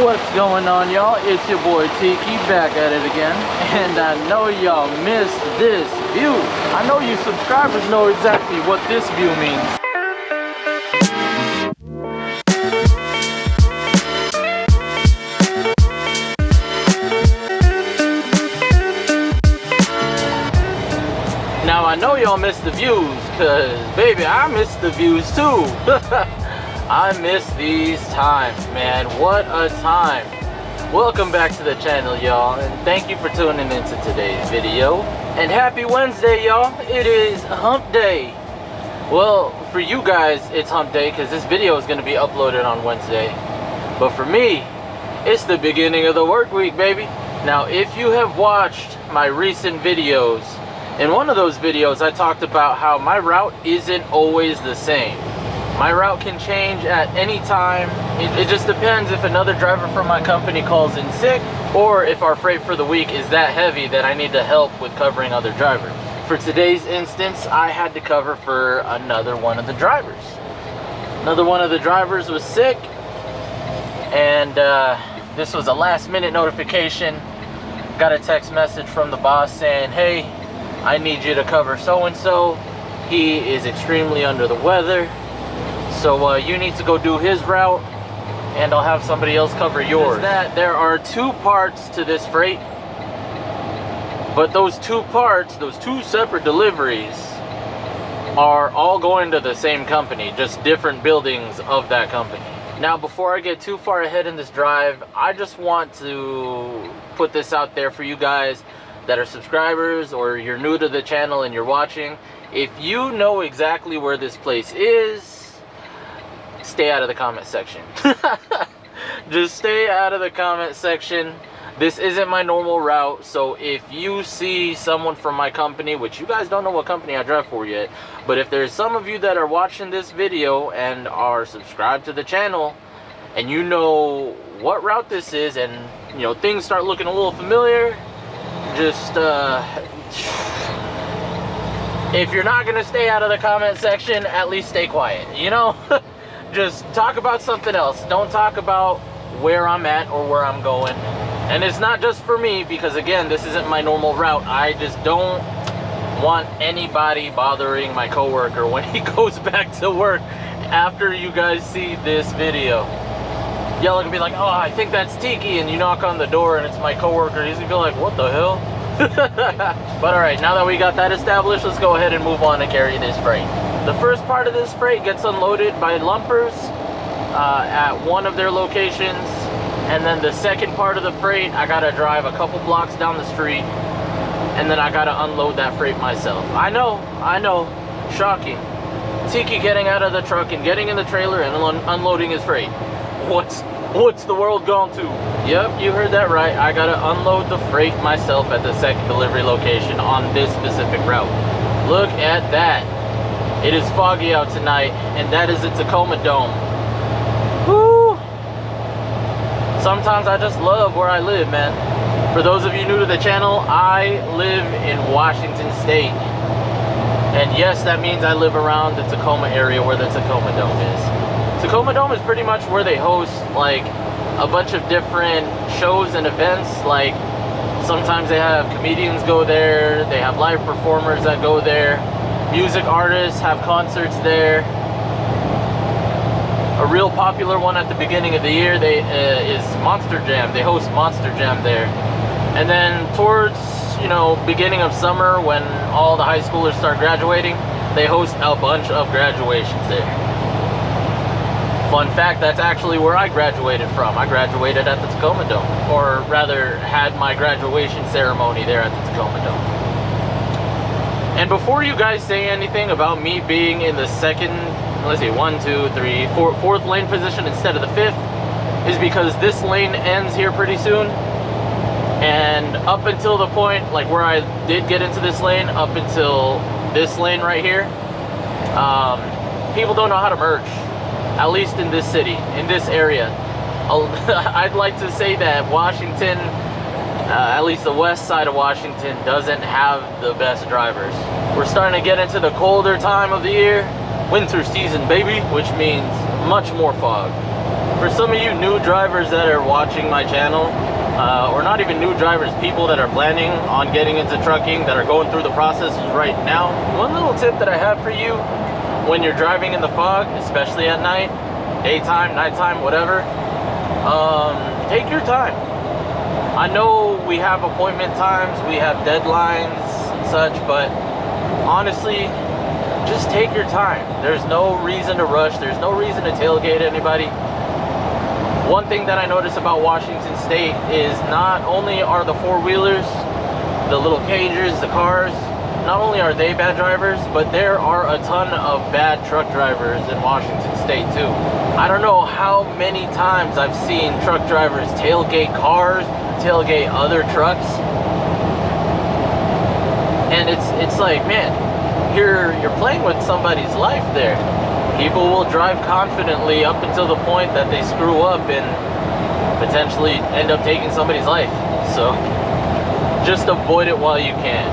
What's going on, y'all? It's your boy Tiki back at it again, and I know y'all missed this view. I know you subscribers know exactly what this view means. Now I know y'all missed the views, cause baby, I missed the views too. I miss these times, man. What a time. Welcome back to the channel, y'all, and thank you for tuning into today's video. And happy Wednesday, y'all. It is hump day. Well, for you guys, it's hump day because this video is going to be uploaded on Wednesday. But for me, it's the beginning of the work week, baby. Now, if you have watched my recent videos, in one of those videos, I talked about how my route isn't always the same. My route can change at any time. It just depends if another driver from my company calls in sick, or if our freight for the week is that heavy that I need to help with covering other drivers. For today's instance, I had to cover for another one of the drivers. Another one of the drivers was sick, and this was a last minute notification. Got a text message from the boss saying, hey, I need you to cover so-and-so. He is extremely under the weather. So you need to go do his route, and I'll have somebody else cover yours. There are two parts to this freight, but those two parts, those two separate deliveries, are all going to the same company, just different buildings of that company. Now, before I get too far ahead in this drive, I just want to put this out there for you guys that are subscribers, or you're new to the channel and you're watching. If you know exactly where this place is, stay out of the comment section. Just stay out of the comment section. This isn't my normal route, so if you see someone from my company, which you guys don't know what company I drive for yet, but if there's some of you that are watching this video and are subscribed to the channel, and you know what route this is, and you know things start looking a little familiar, just if you're not gonna stay out of the comment section, at least stay quiet, you know? Just talk about something else. Don't talk about where I'm at or where I'm going. And it's not just for me, because again, this isn't my normal route. I just don't want anybody bothering my coworker when he goes back to work after you guys see this video. Y'all are gonna be like, oh, I think that's Tiki, and you knock on the door and it's my coworker. He's gonna be like, what the hell? But alright, now that we got that established, let's go ahead and move on and carry this freight. The first part of this freight gets unloaded by Lumpers at one of their locations, and then the second part of the freight, I gotta drive a couple blocks down the street, and then I gotta unload that freight myself. I know, shocking. Tiki getting out of the truck and getting in the trailer and unloading his freight. What's the world gone to? Yep, you heard that right. I gotta unload the freight myself at the second delivery location on this specific route. Look at that. It is foggy out tonight, and that is the Tacoma Dome. Woo! Sometimes I just love where I live, man. For those of you new to the channel, I live in Washington State. And yes, that means I live around the Tacoma area where the Tacoma Dome is. Tacoma Dome is pretty much where they host like a bunch of different shows and events. Like sometimes they have comedians go there, they have live performers that go there. Music artists have concerts there. A real popular one at the beginning of the year is Monster Jam. They host Monster Jam there. And then towards, you know, beginning of summer, when all the high schoolers start graduating, they host a bunch of graduations there. Fun fact, that's actually where I graduated from. I graduated at the Tacoma Dome, or rather had my graduation ceremony there at the Tacoma Dome. And before you guys say anything about me being in the second, let's see, 4th lane position instead of the 5th, is because this lane ends here pretty soon. And up until the point, like where I did get into this lane, up until this lane right here, people don't know how to merge. At least in this city, in this area. I'd like to say that Washington, at least the west side of Washington, doesn't have the best drivers. We're starting to get into the colder time of the year, winter season, baby, which means much more fog. For some of you new drivers that are watching my channel, or not even new drivers, people that are planning on getting into trucking, that are going through the process right now, one little tip that I have for you when you're driving in the fog, especially at night, daytime, nighttime, whatever, take your time. I know we have appointment times, we have deadlines and such, but honestly, just take your time. There's no reason to rush. There's no reason to tailgate anybody. One thing that I notice about Washington State is not only are the four-wheelers, the little cagers, the cars, not only are they bad drivers, but there are a ton of bad truck drivers in Washington State too. I don't know how many times I've seen truck drivers tailgate cars, tailgate other trucks, and it's like, man, you're playing with somebody's life there. People will drive confidently up until the point that they screw up and potentially end up taking somebody's life. So just avoid it while you can,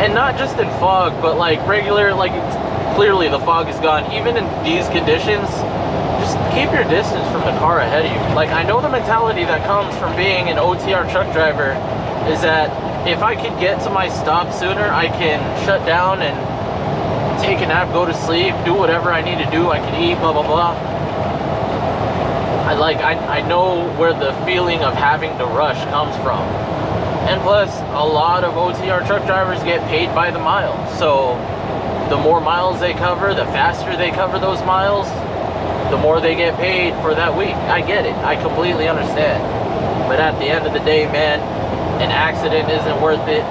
and not just in fog, but like regular, like clearly the fog is gone. Even in these conditions, just keep your distance from the car ahead of you. Like, I know the mentality that comes from being an OTR truck driver is that if I could get to my stop sooner, I can shut down and take a nap, go to sleep, do whatever I need to do, I can eat, blah blah blah. I know where the feeling of having to rush comes from. And plus, a lot of OTR truck drivers get paid by the mile. So the more miles they cover, the faster they cover those miles, the more they get paid for that week. I get it. I completely understand. But at the end of the day, man, an accident isn't worth it.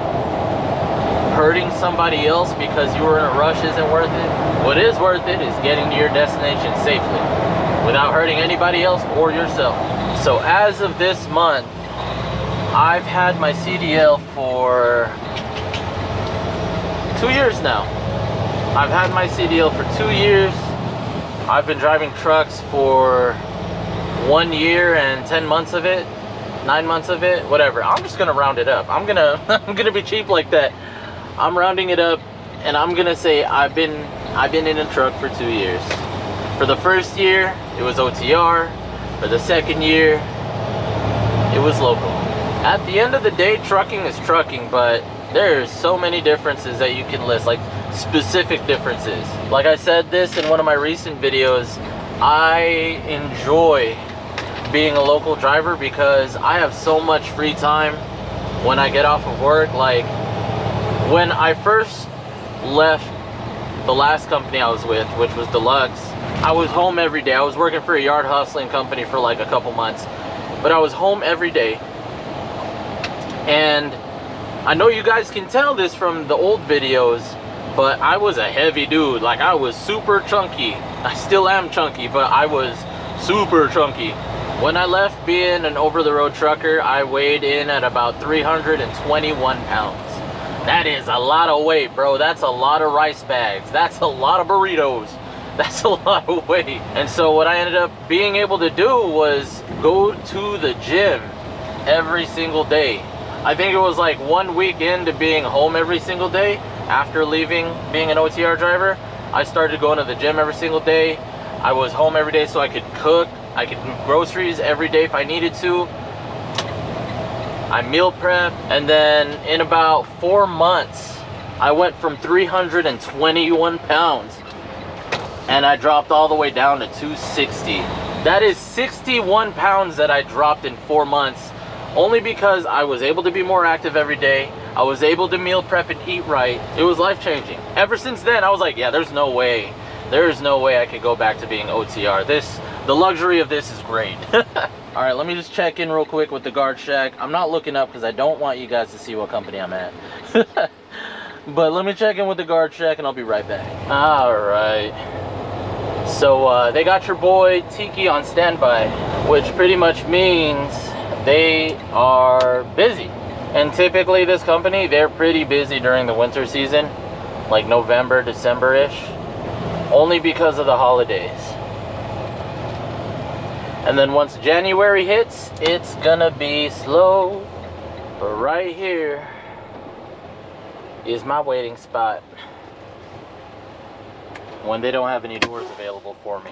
Hurting somebody else because you were in a rush isn't worth it. What is worth it is getting to your destination safely without hurting anybody else or yourself. So as of this month, I've had my CDL for 2 years now. I've had my CDL for 2 years. I've been driving trucks for 1 year and 10 months of it, 9 months of it, whatever. I'm just gonna round it up. I'm gonna be cheap like that. I'm rounding it up, and I'm gonna say I've been in a truck for 2 years. For the first year, it was OTR. For the second year, it was local. At the end of the day, trucking is trucking, but there's so many differences that you can list, like specific differences. Like I said this in one of my recent videos, I enjoy being a local driver because I have so much free time when I get off of work. Like, when I first left the last company I was with, which was Deluxe, I was home every day. I was working for a yard hustling company for like a couple months, but I was home every day. And I know you guys can tell this from the old videos, but I was a heavy dude. Like, I was super chunky. I still am chunky, but I was super chunky. When I left being an over-the-road trucker, I weighed in at about 321 pounds. That is a lot of weight, bro. That's a lot of rice bags. That's a lot of burritos. That's a lot of weight. And so what I ended up being able to do was go to the gym every single day. I think it was like 1 week into being home every single day after leaving being an OTR driver. I started going to the gym every single day. I was home every day so I could cook. I could do groceries every day if I needed to. I meal prep, and then in about 4 months, I went from 321 pounds and I dropped all the way down to 260. That is 61 pounds that I dropped in 4 months, only because I was able to be more active every day. I was able to meal prep and eat right. It was life-changing. Ever since then, I was like, yeah, there's no way I could go back to being OTR. The luxury of this is great. All right, let me just check in real quick with the Guard Shack. I'm not looking up because I don't want you guys to see what company I'm at. But let me check in with the Guard Shack and I'll be right back. All right. So they got your boy Tiki on standby, which pretty much means they are busy. And typically this company, they're pretty busy during the winter season, like November, December-ish, only because of the holidays. And then once January hits, it's gonna be slow. But right here is my waiting spot when they don't have any doors available for me.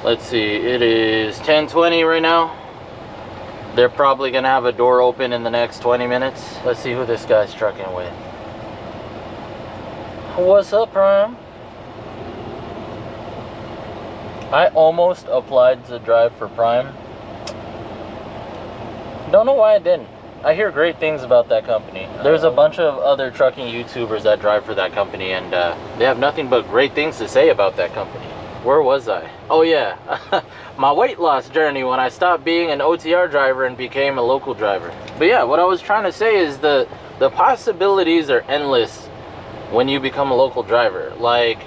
Let's see, it is 10:20 right now. They're probably gonna have a door open in the next 20 minutes. Let's see who this guy's trucking with. What's up, Prime? I almost applied to drive for Prime. Don't know why I didn't. I hear great things about that company. There's a bunch of other trucking YouTubers that drive for that company, and they have nothing but great things to say about that company. Where was I? Oh yeah, my weight loss journey when I stopped being an OTR driver and became a local driver. But yeah, what I was trying to say is the possibilities are endless when you become a local driver. Like,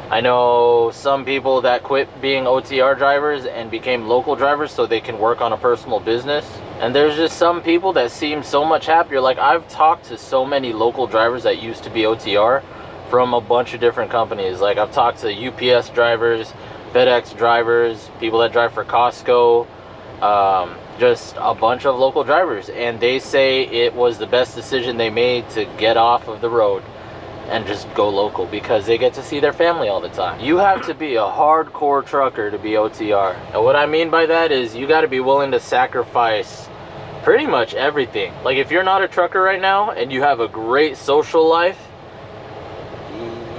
I know some people that quit being OTR drivers and became local drivers so they can work on a personal business. And there's just some people that seem so much happier. Like, I've talked to so many local drivers that used to be OTR from a bunch of different companies. Like, I've talked to UPS drivers, FedEx drivers, people that drive for Costco, just a bunch of local drivers. And they say it was the best decision they made to get off of the road and just go local, because they get to see their family all the time. You have to be a hardcore trucker to be OTR. And what I mean by that is you got to be willing to sacrifice pretty much everything. Like, if you're not a trucker right now and you have a great social life,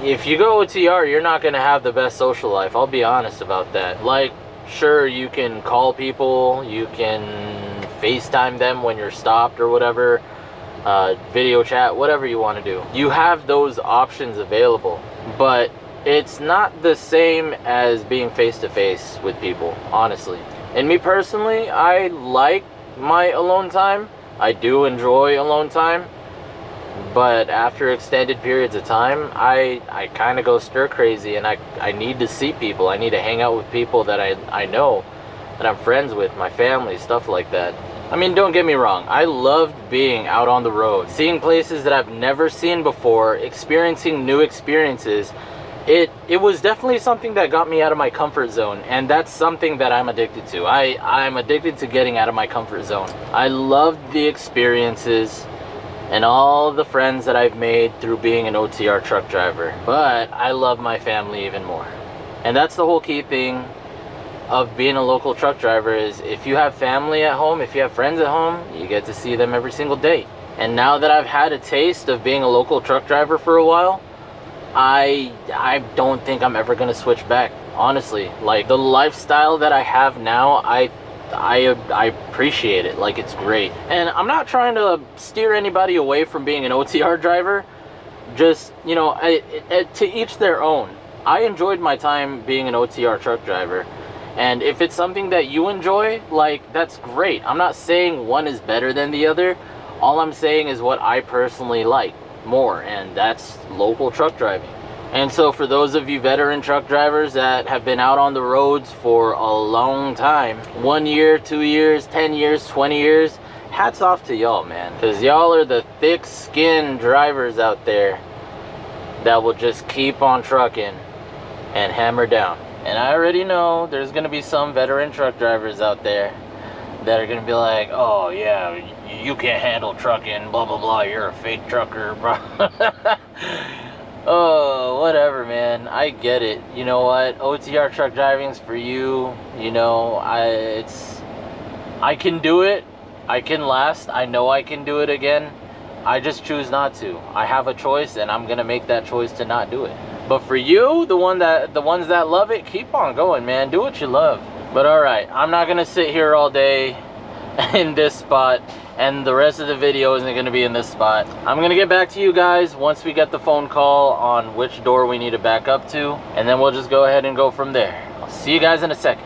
if you go OTR, you're not going to have the best social life. I'll be honest about that. Like, sure, you can call people, you can FaceTime them when you're stopped or whatever, video chat, whatever you want to do. You have those options available, but it's not the same as being face-to-face with people, honestly. And me personally, I like my alone time. I do enjoy alone time. But after extended periods of time, I kind of go stir crazy, and I need to see people. I need to hang out with people that I know, that I'm friends with, my family, stuff like that. I mean, don't get me wrong, I loved being out on the road, seeing places that I've never seen before, experiencing new experiences. It was definitely something that got me out of my comfort zone, and that's something that I'm addicted to. I'm addicted to getting out of my comfort zone. I loved the experiences and all the friends that I've made through being an OTR truck driver. But I love my family even more. And that's the whole key thing of being a local truck driver, is if you have family at home, if you have friends at home, you get to see them every single day. And now that I've had a taste of being a local truck driver for a while, I don't think I'm ever gonna switch back, honestly. Like, the lifestyle that I have now, I appreciate it. Like, it's great. And I'm not trying to steer anybody away from being an OTR driver. Just, you know, to each their own. I enjoyed my time being an OTR truck driver. And if it's something that you enjoy, like, that's great. I'm not saying one is better than the other. All I'm saying is what I personally like more, and that's local truck driving. And so for those of you veteran truck drivers that have been out on the roads for a long time, 1 year, 2 years, 10 years, 20 years, hats off to y'all, man. Because y'all are the thick-skinned drivers out there that will just keep on trucking and hammer down. And I already know there's going to be some veteran truck drivers out there that are going to be like, oh yeah, you can't handle trucking, blah blah blah, you're a fake trucker, bro. Oh, whatever, man. I get it. You know what? OTR truck driving's for you. You know, I can do it. I can last. I know I can do it again. I just choose not to. I have a choice, and I'm gonna make that choice to not do it. But for you, the ones that love it, keep on going, man. Do what you love. But all right, I'm not gonna sit here all day in this spot, and the rest of the video isn't going to be in this spot. I'm going to get back to you guys once we get the phone call on which door we need to back up to, and then we'll just go ahead and go from there. I'll see you guys in a second.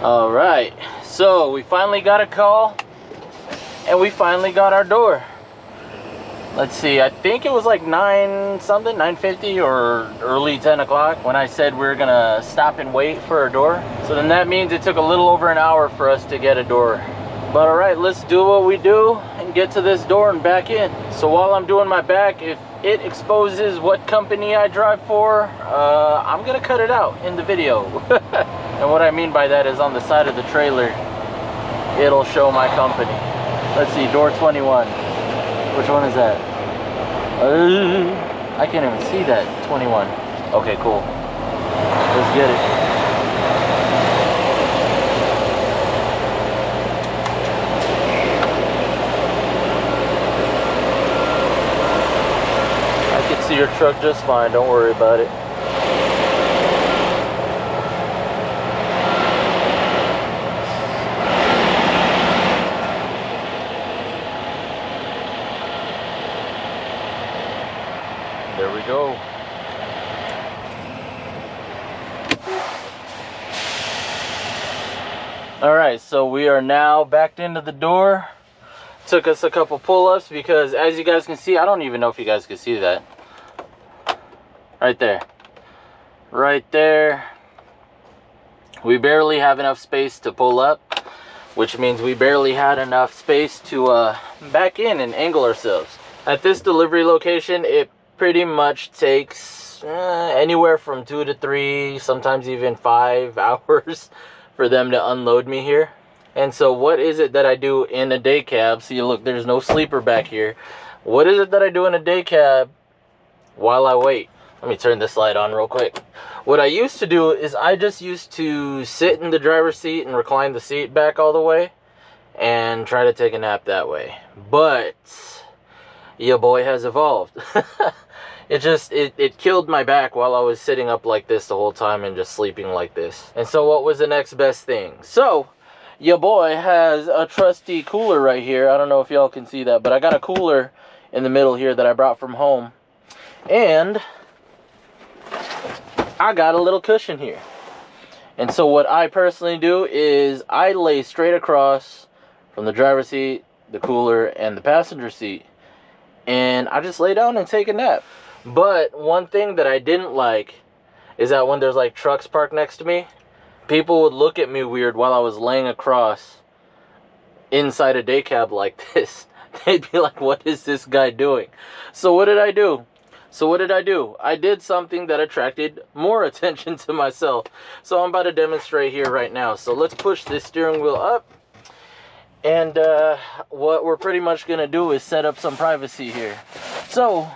All right, so we finally got a call, and we finally got our door. Let's see, I think it was like 9 something, 9:50 or early 10 o'clock when I said we were gonna stop and wait for a door. So then that means it took a little over an hour for us to get a door. But all right, let's do what we do and get to this door and back in. So while I'm doing my back, if it exposes what company I drive for, I'm gonna cut it out in the video. And what I mean by that is on the side of the trailer, it'll show my company. Let's see, door 21. Which one is that? I can't even see that. 21. Okay, cool. Let's get it. your truck just fine, don't worry about it. There we go. Alright, so we are now backed into the door. Took us a couple pull-ups because, as you guys can see, I don't even know if you guys can see that. Right there. Right there. We barely have enough space to pull up, which means we barely had enough space to back in and angle ourselves. At this delivery location, it pretty much takes anywhere from 2 to 3, sometimes even 5 hours for them to unload me here. And so what is it that I do in a day cab? See, look, there's no sleeper back here. What is it that I do in a day cab while I wait? Let me turn this light on real quick. What I used to do is I just used to sit in the driver's seat and recline the seat back all the way and try to take a nap that way. But your boy has evolved. It killed my back while I was sitting up like this the whole time and just sleeping like this. And so what was the next best thing? So your boy has a trusty cooler right here. I don't know if y'all can see that, but I got a cooler in the middle here that I brought from home. And I got a little cushion here. And so what I personally do is I lay straight across from the driver's seat, the cooler, and the passenger seat. And I just lay down and take a nap. But one thing that I didn't like is that when there's like trucks parked next to me, people would look at me weird while I was laying across inside a day cab like this. They'd be like, what is this guy doing? So what did I do? I did something that attracted more attention to myself. So I'm about to demonstrate here right now. So let's push this steering wheel up. And what we're pretty much going to do is set up some privacy here. So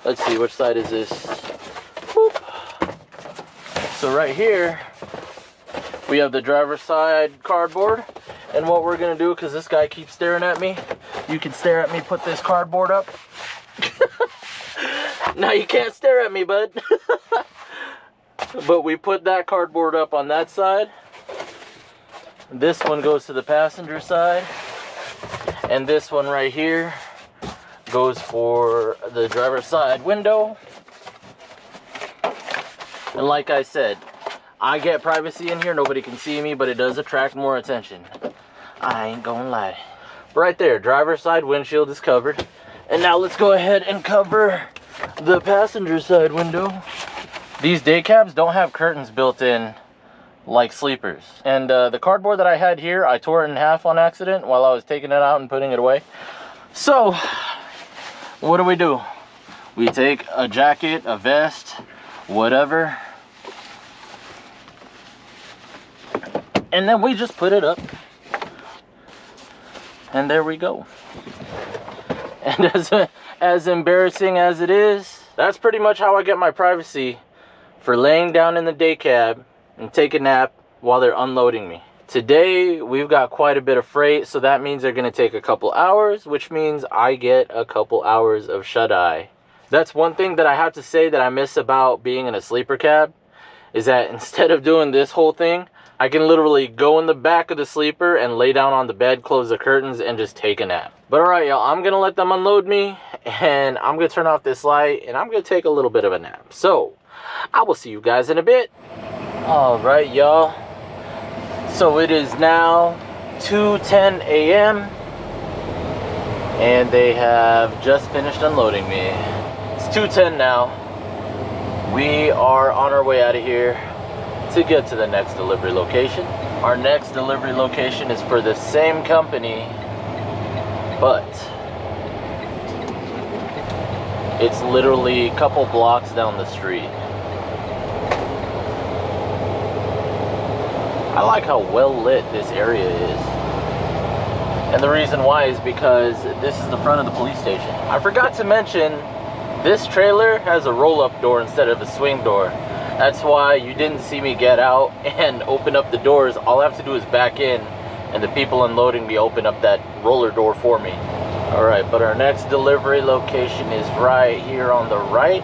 let's see, which side is this? Whoop. So right here, we have the driver's side cardboard. And what we're going to do, because this guy keeps staring at me, you can stare at me, put this cardboard up. Now you can't stare at me, bud. But we put that cardboard up on that side. This one goes to the passenger side. And this one right here goes for the driver's side window. And like I said, I get privacy in here. Nobody can see me, but it does attract more attention. I ain't gonna lie. Right there, driver's side windshield is covered. And now let's go ahead and cover the passenger side window. These day cabs don't have curtains built in like sleepers. And the cardboard that I had here, I tore it in half on accident while I was taking it out and putting it away. So what do? We take a jacket, a vest, whatever, and then we just put it up. And there we go. And as embarrassing as it is, that's pretty much how I get my privacy for laying down in the day cab and take a nap while they're unloading me. Today, we've got quite a bit of freight, so that means they're going to take a couple hours, which means I get a couple hours of shut-eye. That's one thing that I have to say that I miss about being in a sleeper cab, is that instead of doing this whole thing, I can literally go in the back of the sleeper and lay down on the bed, close the curtains, and just take a nap. But alright, y'all, I'm going to let them unload me, and I'm going to turn off this light, and I'm going to take a little bit of a nap. So, I will see you guys in a bit. Alright, y'all. So it is now 2:10 a.m. and they have just finished unloading me. It's 2:10 now. We are on our way out of here to get to the next delivery location. Our next delivery location is for the same company, but it's literally a couple blocks down the street. I like how well lit this area is. And the reason why is because this is the front of the police station. I forgot to mention, this trailer has a roll-up door instead of a swing door. That's why you didn't see me get out and open up the doors. All I have to do is back in, and the people unloading me open up that roller door for me. Alright, but our next delivery location is right here on the right.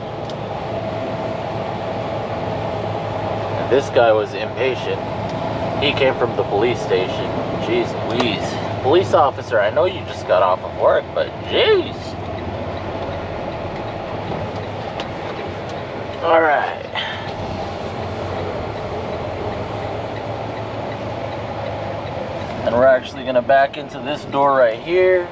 And this guy was impatient. He came from the police station. Jeez Louise. Police officer, I know you just got off of work, but jeez. Alright. And we're actually gonna back into this door right here.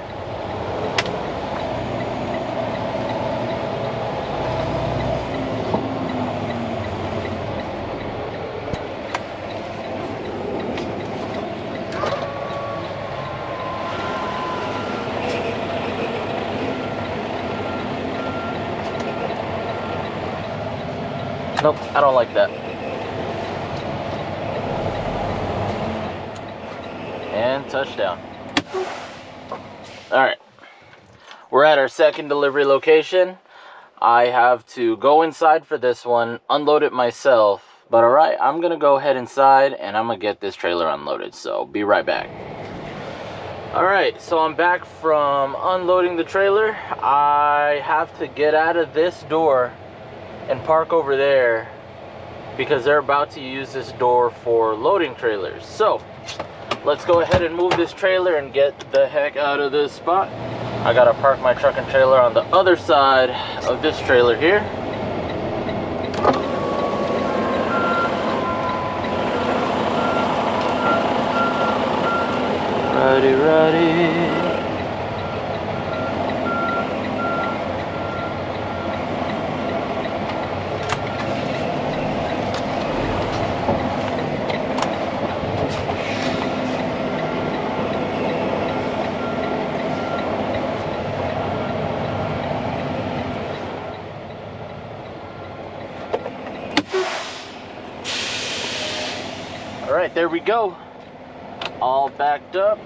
Nope, I don't like that. And touchdown. Alright. We're at our second delivery location. I have to go inside for this one, unload it myself. But alright, I'm gonna go head inside and I'm gonna get this trailer unloaded. So be right back. Alright, so I'm back from unloading the trailer. I have to get out of this door and park over there because they're about to use this door for loading trailers. So let's go ahead and move this trailer and get the heck out of this spot. I gotta park my truck and trailer on the other side of this trailer here. Righty. All right, there we go. All backed up.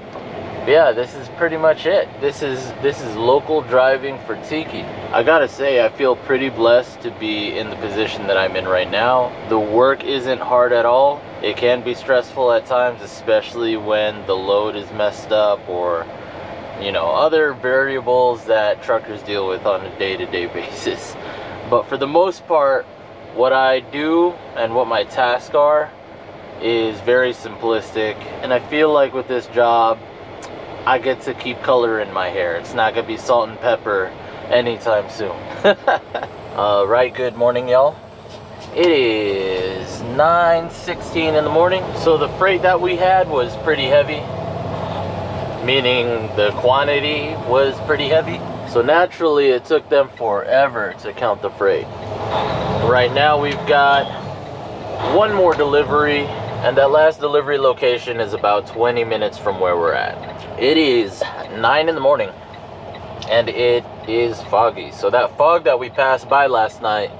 Yeah, this is pretty much it. This is local driving for Tiki. I gotta say, I feel pretty blessed to be in the position that I'm in right now. The work isn't hard at all. It can be stressful at times, especially when the load is messed up or, you know, other variables that truckers deal with on a day-to-day basis. But for the most part, what I do and what my tasks are is very simplistic, and I feel like with this job I get to keep color in my hair. It's not gonna be salt and pepper anytime soon. Right, good morning y'all. It is 9:16 in the morning. So the freight that we had was pretty heavy, meaning the quantity was pretty heavy, so naturally it took them forever to count the freight. Right now we've got one more delivery, and that last delivery location is about 20 minutes from where we're at. It is 9 in the morning and it is foggy. So that fog that we passed by last night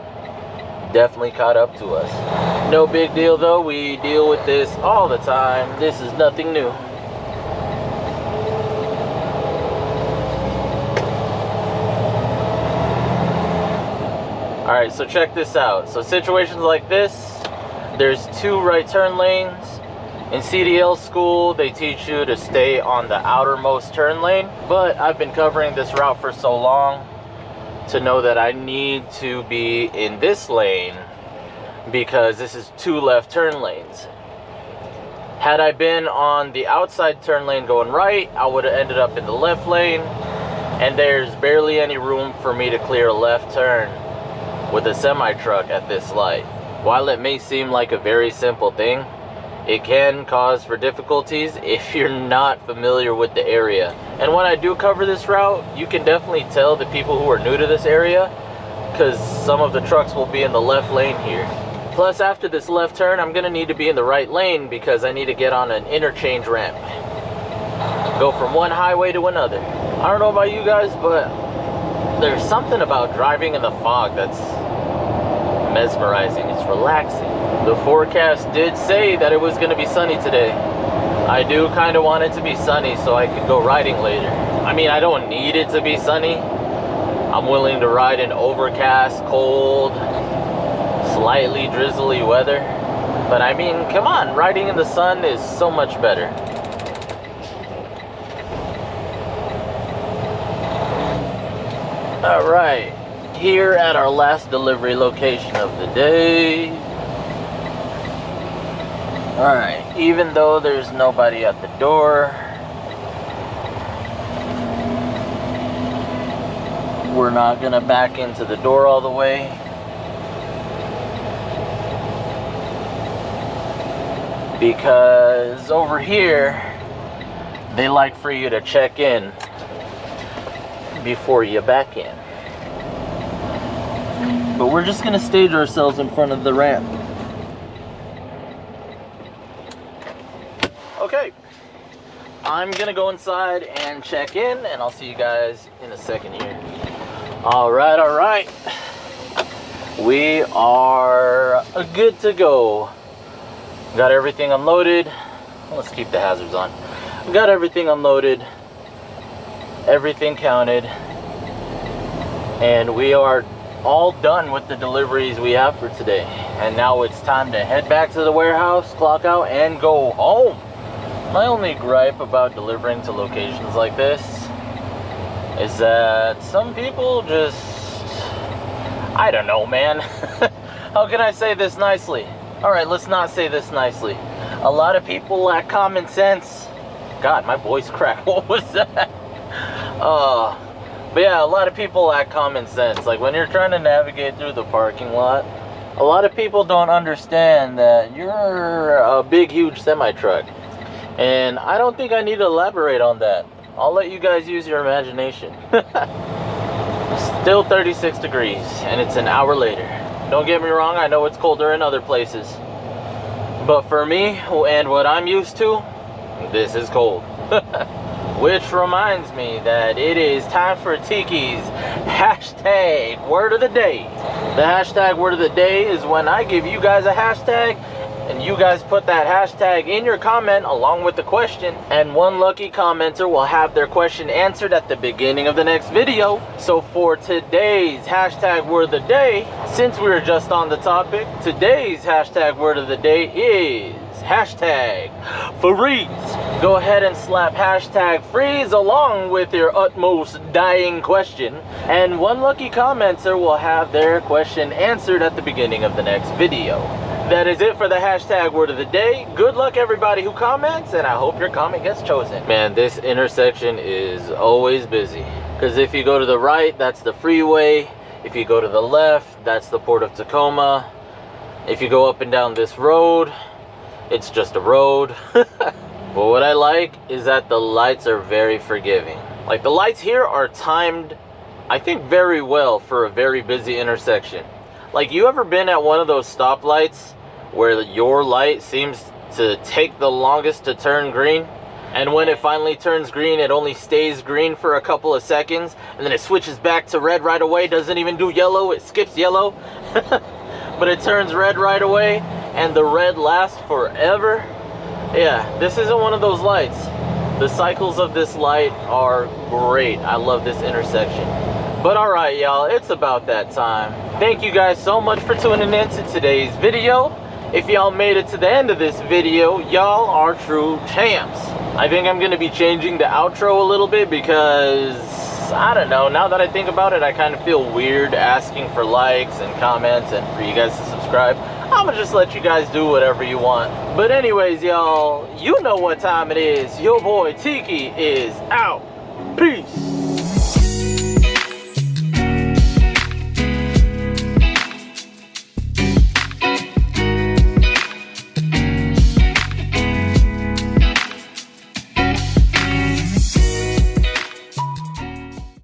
definitely caught up to us. No big deal though, we deal with this all the time. This is nothing new. Alright, so check this out. So situations like this, there's 2 right turn lanes. In CDL school, they teach you to stay on the outermost turn lane, but I've been covering this route for so long to know that I need to be in this lane because this is 2 left turn lanes. Had I been on the outside turn lane going right, I would have ended up in the left lane, and there's barely any room for me to clear a left turn with a semi-truck at this light. While it may seem like a very simple thing, it can cause for difficulties if you're not familiar with the area. And when I do cover this route, you can definitely tell the people who are new to this area, because some of the trucks will be in the left lane here. Plus, after this left turn, I'm gonna need to be in the right lane because I need to get on an interchange ramp. Go from one highway to another. I don't know about you guys, but there's something about driving in the fog that's mesmerizing. It's relaxing. The forecast did say that it was going to be sunny today. I do kind of want it to be sunny so I could go riding later. I mean, I don't need it to be sunny. I'm willing to ride in overcast, cold, slightly drizzly weather. But I mean, come on, riding in the sun is so much better. All right, here at our last delivery location of the day. All right, even though there's nobody at the door, we're not gonna back into the door all the way. Because over here, they like for you to check in before you back in. But we're just gonna stage ourselves in front of the ramp. Okay, I'm gonna go inside and check in, and I'll see you guys in a second here. All right. We are good to go. Got everything unloaded. Let's keep the hazards on. Got everything unloaded, everything counted, and we are all done with the deliveries we have for today. And now it's time to head back to the warehouse, clock out, and go home. My only gripe about delivering to locations like this is that some people just, I don't know, man. How can I say this nicely? All right, let's not say this nicely. A lot of people lack common sense. God, my voice cracked. What was that? But yeah, a lot of people lack common sense. Like when you're trying to navigate through the parking lot, a lot of people don't understand that you're a big, huge semi-truck. And I don't think I need to elaborate on that. I'll let you guys use your imagination. Still 36 degrees, and it's an hour later. Don't get me wrong, I know it's colder in other places. But for me, and what I'm used to, this is cold. Which reminds me that it is time for Tiki's hashtag word of the day. The hashtag word of the day is when I give you guys a hashtag, and you guys put that hashtag in your comment along with the question, and one lucky commenter will have their question answered at the beginning of the next video. So for today's hashtag word of the day, since we were just on the topic, today's hashtag word of the day is hashtag freeze. Go ahead and slap hashtag freeze along with your utmost dying question, and one lucky commenter will have their question answered at the beginning of the next video. That is it for the hashtag word of the day. Good luck everybody who comments, and I hope your comment gets chosen. Man, this intersection is always busy. Because if you go to the right, that's the freeway. If you go to the left, that's the Port of Tacoma. If you go up and down this road, it's just a road. But what I like is that the lights are very forgiving. Like the lights here are timed, I think, very well for a very busy intersection. Like, you ever been at one of those stoplights where your light seems to take the longest to turn green? And when it finally turns green, it only stays green for a couple of seconds, and then it switches back to red right away, doesn't even do yellow, it skips yellow. But it turns red right away, and the red lasts forever. Yeah, this isn't one of those lights. The cycles of this light are great. I love this intersection. But alright, y'all, it's about that time. Thank you guys so much for tuning in to today's video. If y'all made it to the end of this video, y'all are true champs. I think I'm going to be changing the outro a little bit because, I don't know, now that I think about it, I kind of feel weird asking for likes and comments and for you guys to subscribe. I'm gonna just let you guys do whatever you want. But anyways, y'all, you know what time it is. Your boy Tiki is out. Peace.